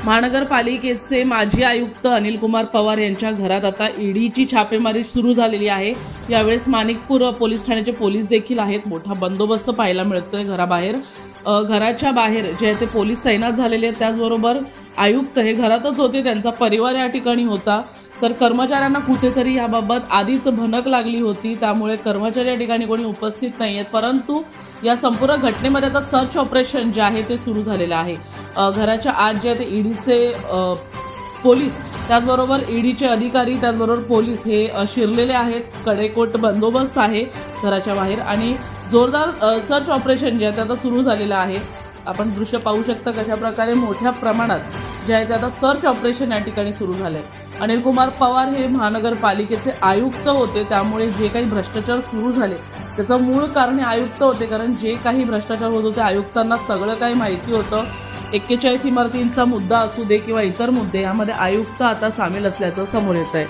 महानगरपालिकेचे माजी आयुक्त अनिल कुमार पवार यांच्या घरात आता ईडीची छापेमारी सुरू झालेली आहे। यावेळेस माणिकपूर पोलीस ठाण्याचे पोलीस देखील आहेत। मोठा बंदोबस्त पाहायला मिळतोय घराबाहेर। घराच्या बाहेर जे ते पोलीस तैनात झालेले आहेत, त्याचबरोबर आयुक्त हे घरातच होते, त्यांचा परिवार या ठिकाणी होता। तर कर्मचाऱ्यांना कुठेतरी याबाबत आधीच भनक लागली होती, त्यामुळे कर्मचारी या ठिकाणी कोणी उपस्थित नाहीयेत। परंतु या संपूर्ण घटनेमध्ये आता सर्च ऑपरेशन जे आहे ते सुरू झालेलं आहे। घराच्या आत जे ते ईडीचे पोलीस, त्याचबरोबर ईडीचे अधिकारी, त्याचबरोबर पोलीस हे शिरलेले आहेत। कडेकोट बंदोबस्त आहे घराच्या बाहेर आणि जोरदार सर्च ऑपरेशन जे आहे ते आता सुरू झालेलं आहे। आपण दृश्य पाहू शकता कशा प्रकारे मोठ्या प्रमाणात जे आहे ते आता सर्च ऑपरेशन या ठिकाणी सुरू झाले। अनिल कुमार पवार हे महानगरपालिकेचे आयुक्त होते, त्यामुळे जे काही भ्रष्टाचार सुरू झाले त्याचं मूळ कारण आयुक्त होते, कारण जे काही भ्रष्टाचार होत होते आयुक्तांना सगळं काही माहिती होतं। 41 इमारतींचा मुद्दा असू दे किंवा इतर मुद्दे, यामध्ये आयुक्त आता सामील असल्याचं समोर येत आहे।